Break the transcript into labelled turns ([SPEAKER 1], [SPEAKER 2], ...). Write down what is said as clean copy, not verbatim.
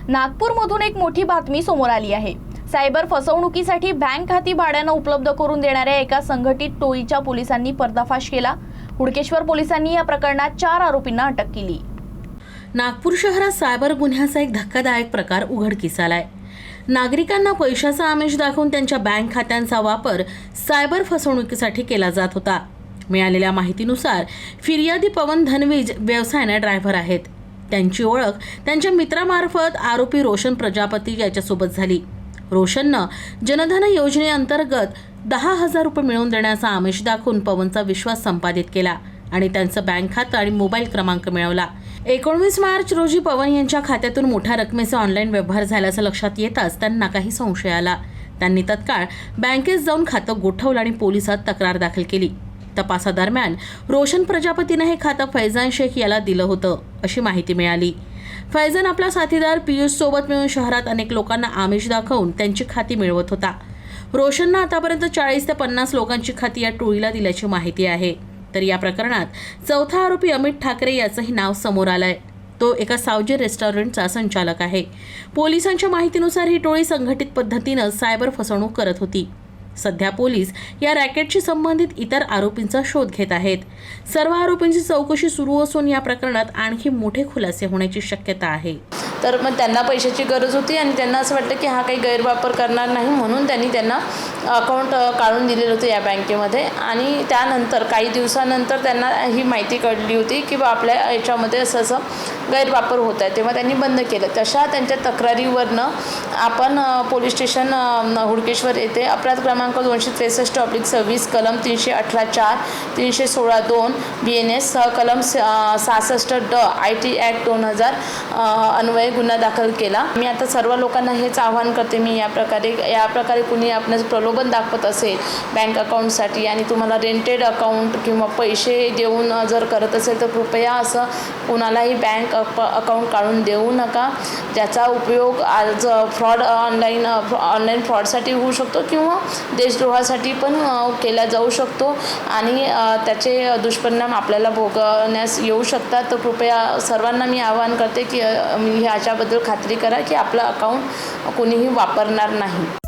[SPEAKER 1] नागपूरमधून एक मोठी बातमी समोर आली आहे। सायबर फसवणुकीसाठी बँक खाती भाड्यानं उपलब्ध करून देणाऱ्या एका संघटित टोळीच्या पोलिसांनी पर्दाफाश केला। हुडकेश्वर पोलिसांनी या प्रकरणात 4 आरोपींना अटक केली।
[SPEAKER 2] नागपूर शहरात सायबर गुन्ह्याचा एक धक्कादायक प्रकार उघडकीस आलाय। नागरिकांना पैशाचा आमिष दाखवून त्यांच्या बँक खात्यांचा वापर सायबर फसवणुकीसाठी केला जात होता। मिळालेल्या माहितीनुसार फिर्यादी पवन धनवीज व्यवसायाने ड्रायव्हर आहेत। त्यांची ओळख त्यांच्या मित्रामार्फत आरोपी रोशन प्रजापती याच्यासोबत झाली। रोशननं जनधन योजनेअंतर्गत 10,000 रुपये मिळवून देण्याचा आमिष दाखवून पवनचा विश्वास संपादित केला आणि त्यांचं बँक खातं आणि मोबाईल क्रमांक मिळवला। 19 मार्च रोजी पवन यांच्या खात्यातून मोठ्या रकमेचा ऑनलाईन व्यवहार झाल्याचं लक्षात येताच त्यांना काही संशय आला। त्यांनी तत्काळ बँकेत जाऊन खातं गोठवलं आणि पोलिसात तक्रार दाखल केली। तपासादरम्यान रोशन प्रजापतीने हे खातं फैजान शेख याला दिलं होतं अशी माहिती मिळाली। फैजान आपला साथीदार पियुष सोबत मिळून शहरात अनेक लोकांना आमिष दाखवून त्यांची खाती मिळवत होता। रोशननं आतापर्यंत 40 ते 50 लोकांची खाती या टोळीला दिल्याची माहिती आहे। तर या प्रकरणात चौथा आरोपी अमित ठाकरे याचंही नाव समोर आलंय। तो एका सावजी रेस्टॉरंटचा संचालक आहे। पोलिसांच्या माहितीनुसार ही टोळी संघटित पद्धतीनं सायबर फसवणूक करत होती। सध्या पोलीस या रॅकेटशी संबंधित इतर आरोपींचा शोध घेत आहेत। सर्व आरोपींची चौकशी सुरू असून या प्रकरणात आणखी मोठे खुलासे होण्याची शक्यता आहे।
[SPEAKER 3] तर मग त्यांना पैशाची गरज होती आणि त्यांना असं वाटतं की हा काही गैरवापर करणार नाही, म्हणून त्यांना अकाउंट काढून दिलेलं होतं या बँकेमध्ये। आणि त्यानंतर काही दिवसानंतर त्यांना ही माहिती कळली होती की आपल्या याच्यामध्ये असं गैरवापर होत आहे, तेव्हा त्यांनी बंद केलं। तशा त्यांच्या तक्रारीवरनं आपण पोलीस स्टेशन हुडकेश्वर येथे अपराध क्रमांक 263/26 कलम 318(4), 316(2) BNS कलम 66D IT ॲक्ट 2000 अन्वये गुन्हा दाखल केला। मी आता सर्व लोकांना हेच आवाहन करते, मी या प्रकारे कुणी आपणास प्रलोभन दाखवत असेल बँक अकाउंटसाठी आणि तुम्हाला रेंटेड अकाउंट किंवा पैसे देऊन जर करत असेल तर कृपया असं कुणालाही बँक अकाउंट काढून देऊ नका, ज्याचा उपयोग आज ऑनलाईन फ्रॉडसाठी होऊ शकतो किंवा देशद्रोहासाठी पण केला जाऊ शकतो आणि त्याचे दुष्परिणाम आपल्याला भोगण्यास येऊ शकतात। तर कृपया सर्वांना मी आवाहन करते की ह्याच्याबद्दल खात्री करा की आपलं अकाउंट कोणीही वापरणार नाही।